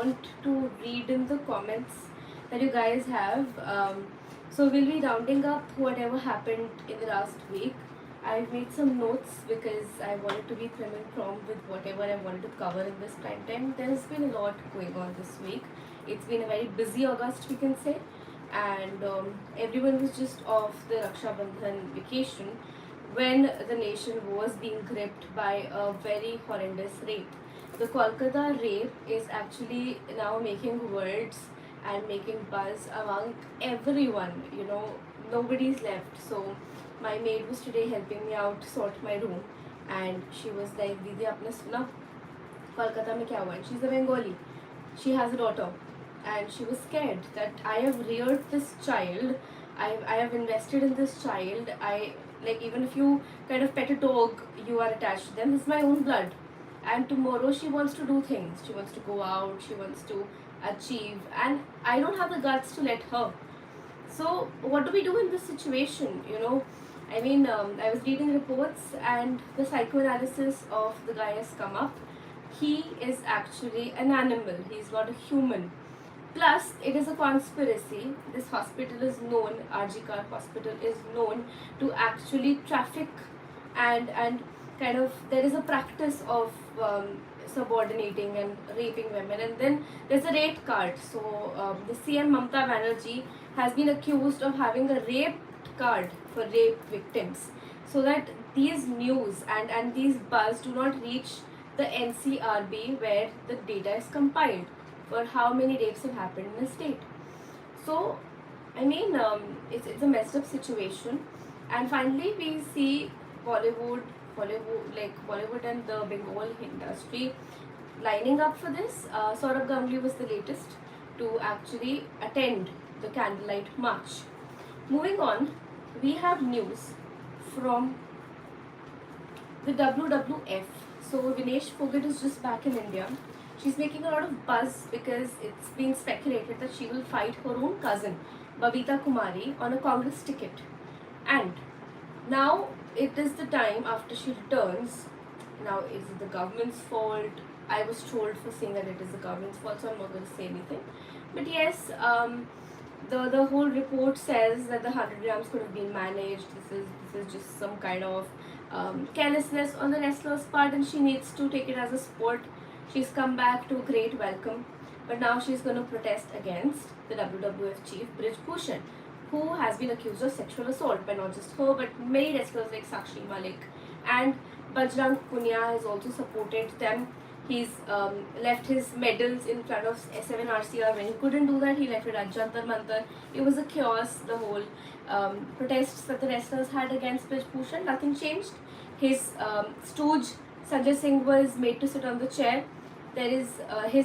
want to read in the comments that you guys have. So we'll be rounding up whatever happened in the last week. I've made some notes because I wanted to be prim and prompt with whatever I wanted to cover in this prime time. There's been a lot going on this week. It's been a very busy August, we can say, and everyone was just off the Raksha Bandhan vacation when the nation was being gripped by a very horrendous rape. The Kolkata rape is actually now making words and making buzz among everyone. Nobody's left. So my maid was today helping me out sort my room, and she was like, "Didi, आपने सुना Kolkata में क्या हुआ?" And she's a Bengali. She has a daughter, and she was scared that I have reared this child. I have invested in this child. Even if you kind of pet a dog, you are attached to them. It's my own blood. And tomorrow she wants to do things. She wants to go out. She wants to achieve. And I don't have the guts to let her. So what do we do in this situation? I was reading reports, and the psychoanalysis of the guy has come up. He is actually an animal. He's not a human. Plus, it is a conspiracy. This hospital is known, RG Hospital is known to actually traffic and kind of, there is a practice of subordinating and raping women. And then there's a rate card. So the CM Mamata Banerjee has been accused of having a rape card for rape victims, so that these news and these buzz do not reach the NCRB, where the data is compiled for how many rapes have happened in the state. So, it's a messed up situation. And finally, we see Bollywood and the Bengal industry lining up for this. Saurabh Ganguly was the latest to actually attend the candlelight march. Moving on, we have news from the WWF. So Vinesh Fogart is just back in India. She's making a lot of buzz because it's being speculated that she will fight her own cousin, Babita Kumari, on a Congress ticket. And now it is the time after she returns. Now, is it the government's fault? I was told for saying that it is the government's fault, so I'm not going to say anything. But yes, the whole report says that the 100 grams could have been managed. This is just some kind of carelessness on the wrestler's part, and she needs to take it as a sport. She's come back to a great welcome, but now she's going to protest against the WWF chief Brij Bhushan, who has been accused of sexual assault by not just her but many wrestlers like Sakshi Malik. And Bajrang Punia has also supported them. He's left his medals in front of S7RCR. When he couldn't do that, he left it at Jantar Mantar. It was a chaos, the whole protests that the wrestlers had against Brij Bhushan. Nothing changed. His stooge Sanjay Singh was made to sit on the chair. There is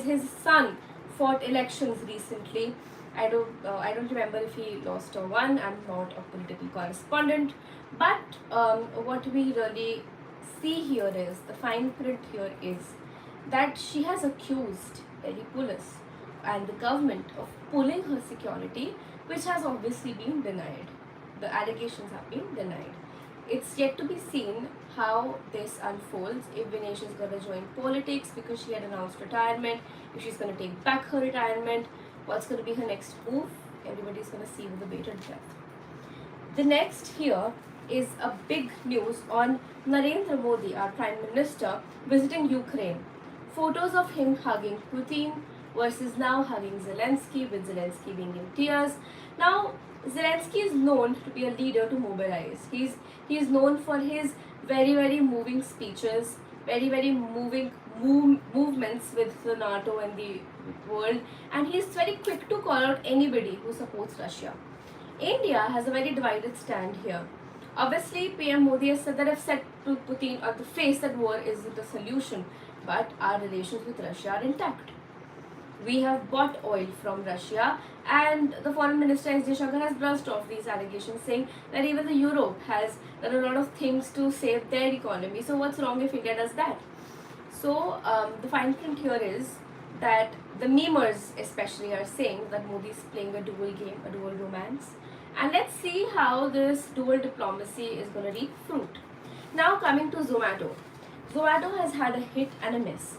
his son fought elections recently. I don't remember if he lost or won. I'm not a political correspondent, but what we really see here is, the fine print here is that she has accused Delhi police and the government of pulling her security, which has obviously been denied. The allegations have been denied. It's yet to be seen how this unfolds, if Vinesh is going to join politics because she had announced retirement, if she's going to take back her retirement, what's going to be her next move. Everybody's going to see with a bated breath. The next here is a big news on Narendra Modi, our Prime Minister, visiting Ukraine. Photos of him hugging Putin versus now hugging Zelensky, with Zelensky being in tears. Now, Zelensky is known to be a leader to mobilize. He is known for his very, very moving speeches, very, very moving movements with the NATO and the world, and he is very quick to call out anybody who supports Russia. India has a very divided stand here. Obviously, PM Modi has said that I've said to Putin on the face that war isn't the solution, but our relations with Russia are intact. We have bought oil from Russia, and the foreign minister S. Jaishankar has brushed off these allegations, saying that even the Europe has done a lot of things to save their economy. So what's wrong if India does that? So the fine print here is that the memers especially are saying that Modi is playing a dual game, a dual romance. And let's see how this dual diplomacy is going to reap fruit. Now coming to Zomato. Zomato has had a hit and a miss.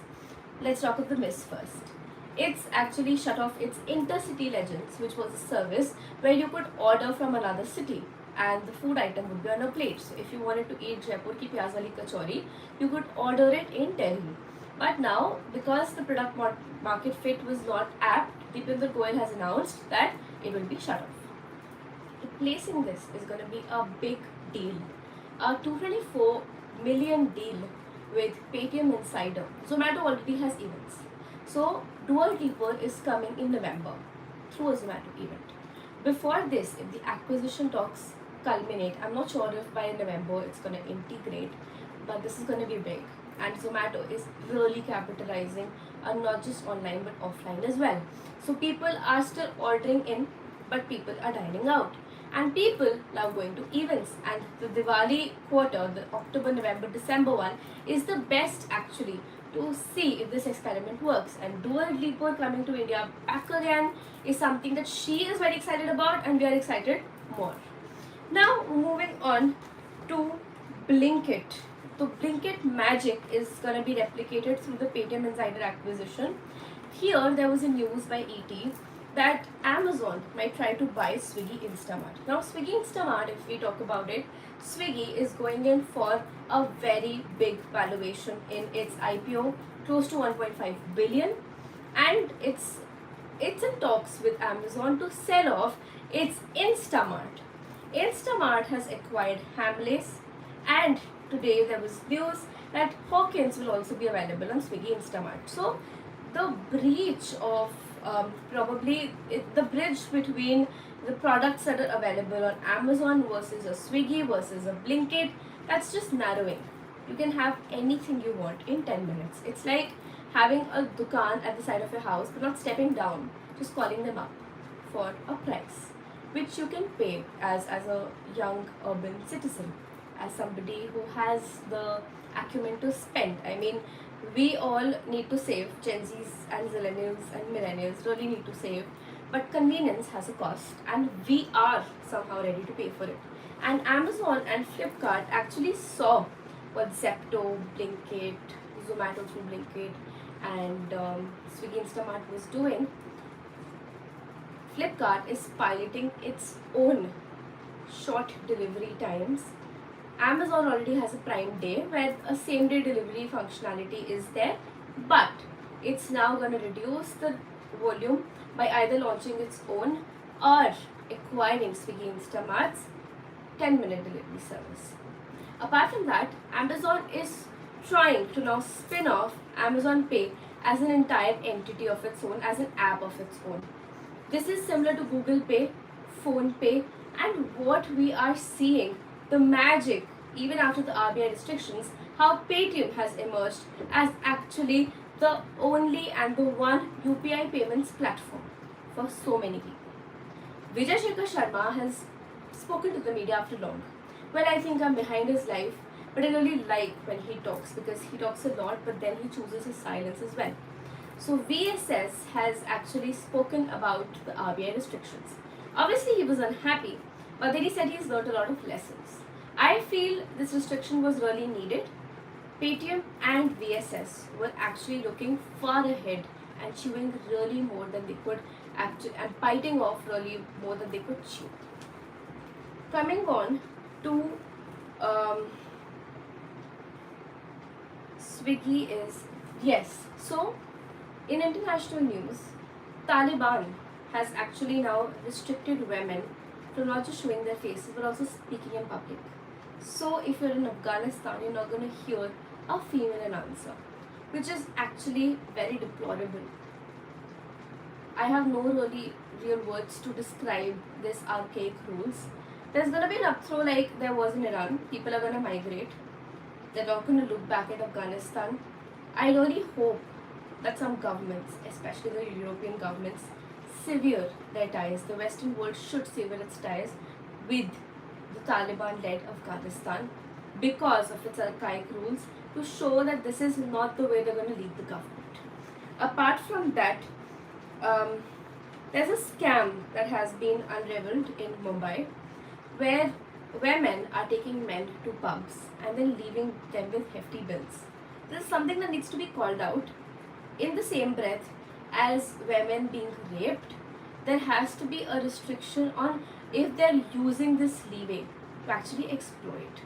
Let's talk of the miss first. it's actually shut off its Intercity Legends, which was a service where you could order from another city and the food item would be on a plate. So if you wanted to eat Jaipur ki pyaz wali kachori, you could order it in Delhi. But now, because the product market fit was not apt, Deepinder Goyal has announced that it will be shut off. Replacing this is going to be a big deal. A 224 million deal with Paytm Insider. Zomato already has events. So, Dual Keeper is coming in November through a Zomato event. Before this, if the acquisition talks culminate, I'm not sure if by November it's going to integrate, but this is going to be big. And Zomato is really capitalizing on not just online but offline as well. So people are still ordering in, but people are dining out. And people love going to events. And the Diwali quarter, the October, November, December one, is the best actually to see if this experiment works. And Dua Lipa coming to India back again is something that she is very excited about, and we are excited more. Now moving on to Blinkit. The Blinkit magic is going to be replicated through the Paytm Insider acquisition. Here there was a news by ET that Amazon might try to buy Swiggy Instamart. Now Swiggy Instamart, if we talk about it, Swiggy is going in for a very big valuation in its IPO, close to 1.5 billion, and it's in talks with Amazon to sell off its Instamart. Instamart has acquired Hamleys, and today there was news that Hawkins will also be available on Swiggy Instamart. So the breach of the bridge between the products that are available on Amazon versus a Swiggy versus a Blinkit, that's just narrowing. You can have anything you want in 10 minutes. It's like having a dukaan at the side of your house but not stepping down, just calling them up for a price which you can pay as a young urban citizen, as somebody who has the acumen to spend. I mean, we all need to save. Gen Zs and Zillennials and Millennials really need to save, but convenience has a cost, and we are somehow ready to pay for it. And Amazon and Flipkart actually saw what Zepto, Blinkit, Zomato through Blinkit, and Swiggy Instamart was doing. Flipkart is piloting its own short delivery times. Amazon already has a Prime Day where a same day delivery functionality is there, but it's now going to reduce the volume by either launching its own or acquiring Swiggy Instamart's 10-minute delivery service. Apart from that, Amazon is trying to now spin off Amazon Pay as an entire entity of its own, as an app of its own. This is similar to Google Pay, Phone Pay, and what we are seeing, the magic, even after the RBI restrictions, how Paytm has emerged as actually the only and the one UPI payments platform for so many people. Vijay Shekhar Sharma has spoken to the media after long. Well, I think I'm behind his life, but I really like when he talks because he talks a lot, but then he chooses his silence as well. So VSS has actually spoken about the RBI restrictions. Obviously, he was unhappy, but then he said he's learned a lot of lessons. I feel this restriction was really needed. Paytm and VSS were actually looking far ahead and chewing really more than they could actually, and biting off really more than they could chew. Coming on to Swiggy is, yes, so in international news, Taliban has actually now restricted women from not just showing their faces but also speaking in public. So if you're in Afghanistan, you're not going to hear a female announcer, which is actually very deplorable. I have no really real words to describe this archaic rules. There's going to be an upthrow like there was in Iran. People are going to migrate. They're not going to look back at Afghanistan. I really hope that some governments, especially the European governments, sever their ties. The Western world should sever its ties with the Taliban-led Afghanistan because of its archaic rules, to show that this is not the way they're going to lead the government. Apart from that, there's a scam that has been unraveled in Mumbai where women are taking men to pubs and then leaving them with hefty bills. This is something that needs to be called out. In the same breath, as women being raped, there has to be a restriction on if they're using this leeway to actually exploit.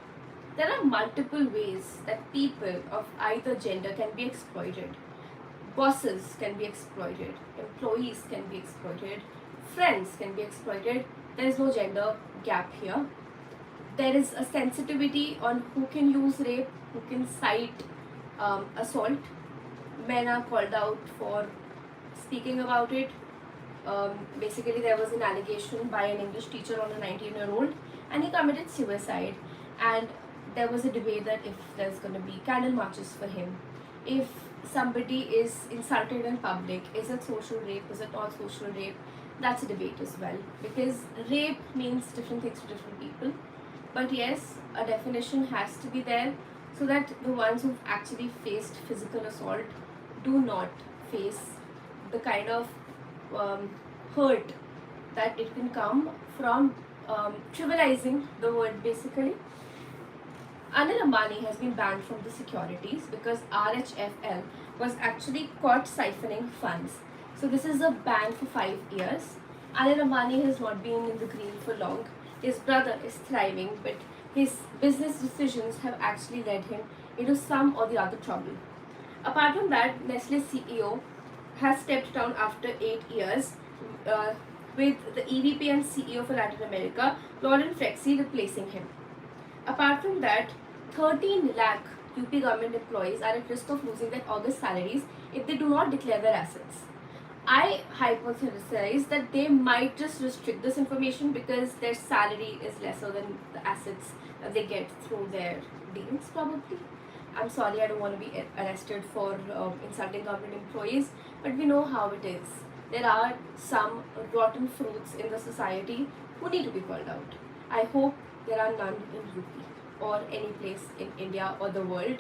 There are multiple ways that people of either gender can be exploited. Bosses can be exploited, employees can be exploited, friends can be exploited. There is no gender gap here. There is a sensitivity on who can use rape, who can cite assault. Men are called out for speaking about it. Basically, there was an allegation by an English teacher on a 19-year-old, and he committed suicide. And there was a debate that if there's going to be candle marches for him, if somebody is insulted in public, is it social rape, is it not social rape? That's a debate as well, because rape means different things to different people. But yes, a definition has to be there so that the ones who've actually faced physical assault do not face the kind of hurt that it can come from trivializing the word basically. Anil Ambani has been banned from the securities because RHFL was actually caught siphoning funds. So this is a ban for 5 years. Anil Ambani has not been in the green for long. His brother is thriving, but his business decisions have actually led him into some or the other trouble. Apart from that, Nestle's CEO has stepped down after 8 years with the EVP and CEO for Latin America, Lauren Frexy, replacing him. Apart from that, 13 lakh UP government employees are at risk of losing their August salaries if they do not declare their assets. I hypothesize that they might just restrict this information because their salary is lesser than the assets that they get through their dealings, probably. I'm sorry, I don't want to be arrested for insulting government employees, but we know how it is. There are some rotten fruits in the society who need to be called out. I hope there are none in UP or any place in India or the world,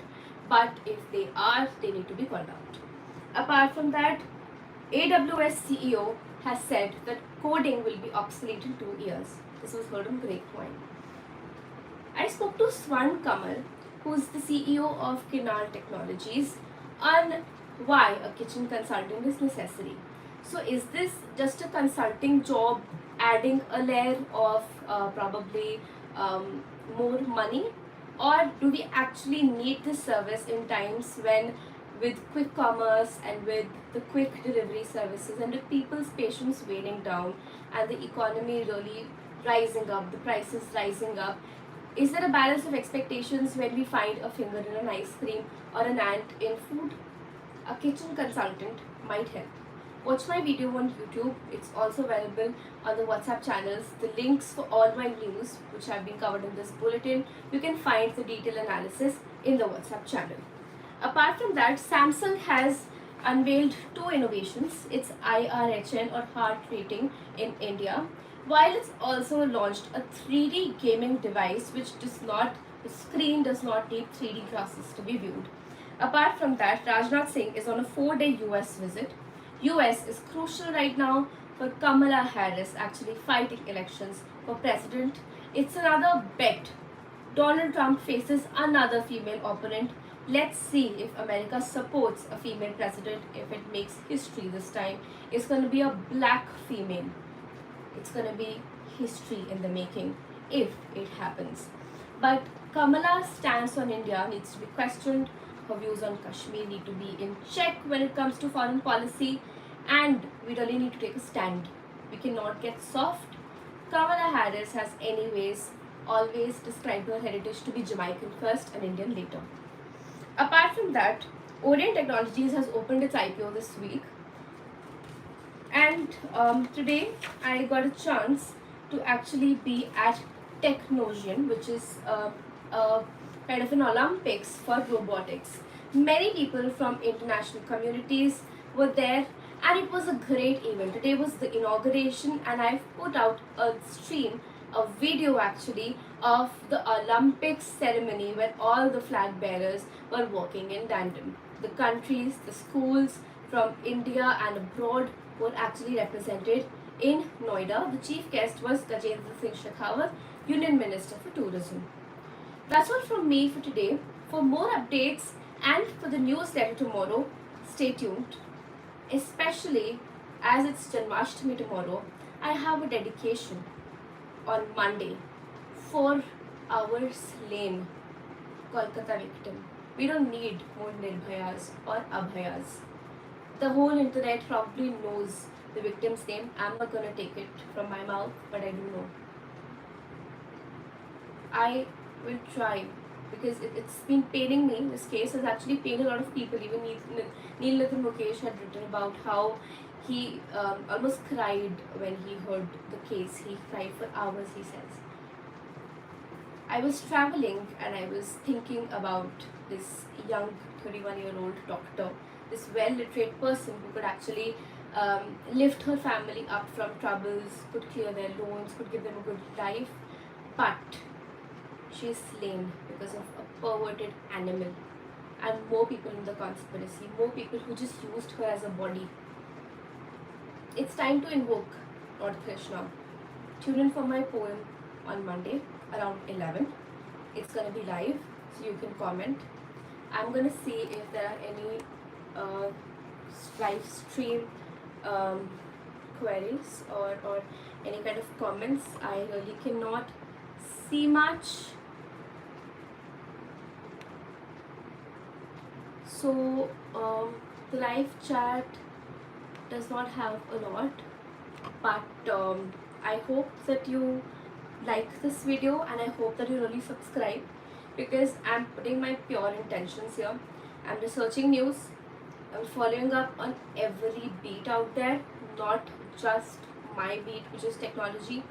but if they are, they need to be called out. Apart from that, WWF CEO has said that coding will be obsolete in 2 years. This was heard on Grapevine. I spoke to Swan Kamal, who's the CEO of Kinal Technologies, on why a kitchen consultant is necessary. So is this just a consulting job adding a layer of probably more money, or do we actually need this service in times when with quick commerce and with the quick delivery services and with people's patience wearing down and the economy really rising up, the prices rising up, is there a balance of expectations when we find a finger in an ice cream or an ant in food? A kitchen consultant might help. Watch my video on YouTube. It's also available on the WhatsApp channels. The links for all my news, which have been covered in this bulletin, you can find the detailed analysis in the WhatsApp channel. Apart from that, Samsung has unveiled 2 innovations. It's IRHN or heart rating in India, while it's also launched a 3D gaming device which the screen does not need 3D glasses to be viewed. Apart from that, Rajnath Singh is on a 4-day US visit. US is crucial right now for Kamala Harris actually fighting elections for president. It's another bet. Donald Trump faces another female opponent. Let's see if America supports a female president, if it makes history this time. It's going to be a black female. It's going to be history in the making if it happens. But Kamala's stance on India needs to be questioned. Her views on Kashmir need to be in check when it comes to foreign policy. And we really need to take a stand. We cannot get soft. Kamala Harris has anyways always described her heritage to be Jamaican first and Indian later. Apart from that, Orient Technologies has opened its IPO this week. And today I got a chance to actually be at Technosian, which is a kind of an Olympics for robotics. Many people from international communities were there, and it was a great event. Today was the inauguration, and I've put out a stream, a video actually, of the Olympics ceremony where all the flag bearers were walking in tandem. The countries, the schools from India and abroad were actually represented in Noida. The chief guest was Gajendra Singh Shekhawat, Union Minister for Tourism. That's all from me for today. For more updates and for the newsletter tomorrow, stay tuned. especially as it's Janmashtami tomorrow. I have a dedication on Monday. 4 hours lane, Kolkata victim. We don't need more Nirbhayas or Abhayas. The whole internet probably knows the victim's name. I'm not gonna take it from my mouth, but I do know. I will try because it's been paining me. This case has actually pained a lot of people. Even Neil Nitin Mukesh had written about how he almost cried when he heard the case. He cried for hours, he says. I was traveling and I was thinking about this young 31-year-old doctor, this well-literate person who could actually lift her family up from troubles, could clear their loans, could give them a good life, but she is slain because of a perverted animal. And more people in the conspiracy, more people who just used her as a body. It's time to invoke Lord Krishna. Tune in for my poem on Monday around 11. It's gonna be live, so you can comment. I'm gonna see if there are any live stream queries or any kind of comments. I really cannot see much. So the live chat does not have a lot, but I hope that you like this video and I hope that you really subscribe, because I'm putting my pure intentions here. I'm researching news, I'm following up on every beat out there, not just my beat, which is technology.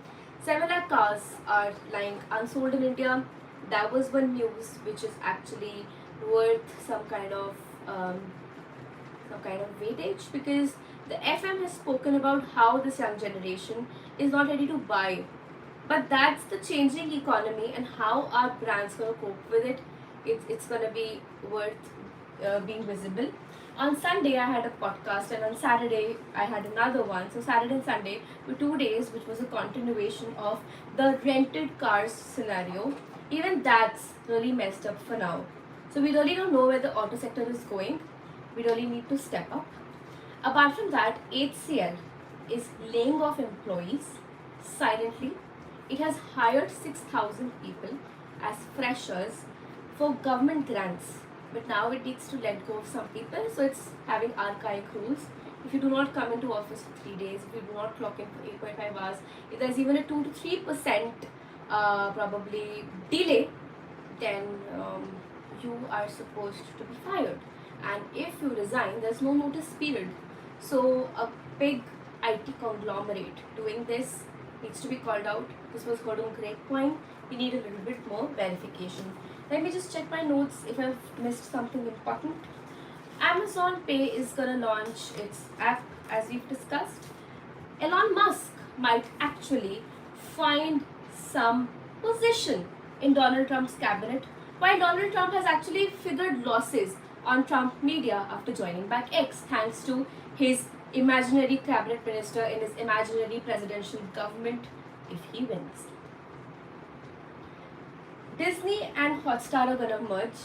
7 lakh cars are lying unsold in India. That was one news which is actually worth some kind of weightage, because the FM has spoken about how this young generation is not ready to buy. But that's the changing economy, and how our brands gonna cope with it. It's gonna be worth being visible. On Sunday I had a podcast, and on Saturday I had another one. So Saturday and Sunday were 2 days, which was a continuation of the rented cars scenario. Even that's really messed up for now. So we really don't know where the auto sector is going. We really need to step up. Apart from that, HCL is laying off employees silently. It has hired 6,000 people as freshers for government grants, but now it needs to let go of some people, so it's having archaic rules. If you do not come into office for 3 days, if you do not clock in for 8.5 hours, if there's even a 2 to 3% probably delay, then you are supposed to be fired. And if you resign, there's no notice period. So a big IT conglomerate doing this needs to be called out. This was heard on Grapevine. We need a little bit more verification. Let me just check my notes if I've missed something important. Amazon Pay is gonna launch its app, as we've discussed. Elon Musk might actually find some position in Donald Trump's cabinet, while Donald Trump has actually figured losses on Trump media after joining back X, thanks to his imaginary cabinet minister in his imaginary presidential government if he wins. Disney and Hotstar are gonna merge.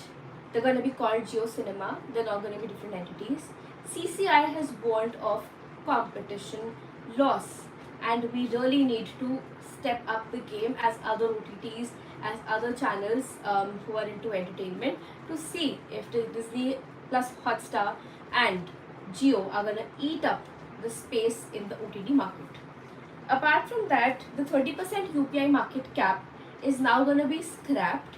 They're gonna be called Geo Cinema. They're not gonna be different entities. CCI has warned of competition loss, and we really need to step up the game as other OTTs, as other channels who are into entertainment, to see if the Disney plus Hotstar and Geo are gonna eat up the space in the OTT market. Apart from that, the 30% UPI market cap is now gonna be scrapped.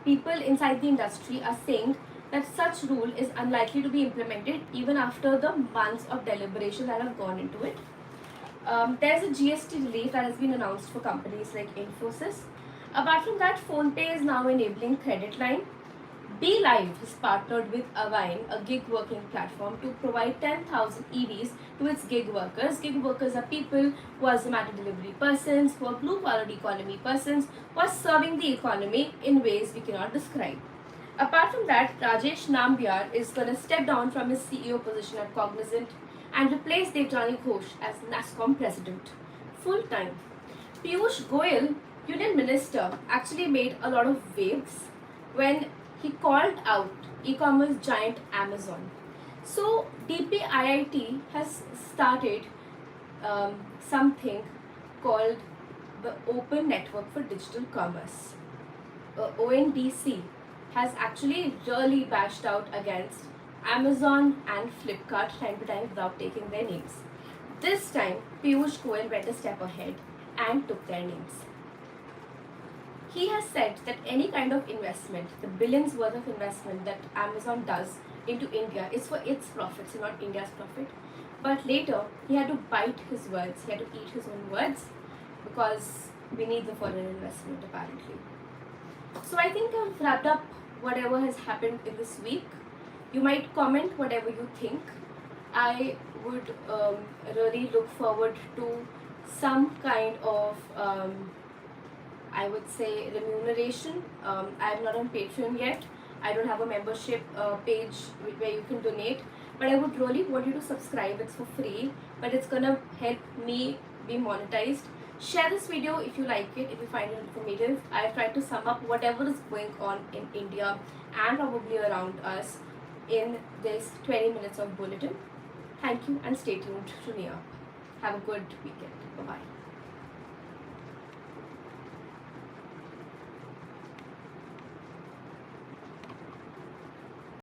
People inside the industry are saying that such rule is unlikely to be implemented even after the months of deliberation that have gone into it. There's a GST relief that has been announced for companies like Infosys. Apart from that, PhonePe is now enabling credit line. BeLive has partnered with Avine, a gig working platform, to provide 10,000 EVs to its gig workers. Gig workers are people who are Zomato delivery persons, who are blue collar economy persons, who are serving the economy in ways we cannot describe. Apart from that, Rajesh Nambiar is going to step down from his CEO position at Cognizant and replace Devjani Ghosh as NASSCOM president, full time. Piyush Goyal, Union Minister, actually made a lot of waves when he called out e-commerce giant Amazon. So DPIIT has started something called the Open Network for Digital Commerce. ONDC has actually really bashed out against Amazon and Flipkart time to time without taking their names. This time, Piyush Goyal went a step ahead and took their names. He has said that any kind of investment, the billions worth of investment that Amazon does into India is for its profits, not India's profit. But later, he had to bite his words, he had to eat his own words because we need the foreign investment apparently. So I think I've wrapped up whatever has happened in this week. You might comment whatever you think. I would really look forward to some kind of I would say remuneration. I'm not on Patreon yet. I don't have a membership page where you can donate, but I would really want you to subscribe. It's for free, but it's gonna help me be monetized. Share this video if you like it, if you find it informative. I've tried to sum up whatever is going on in India and probably around us in this 20 minutes of bulletin. Thank you and stay tuned to NeUp. Have a good weekend. Bye bye.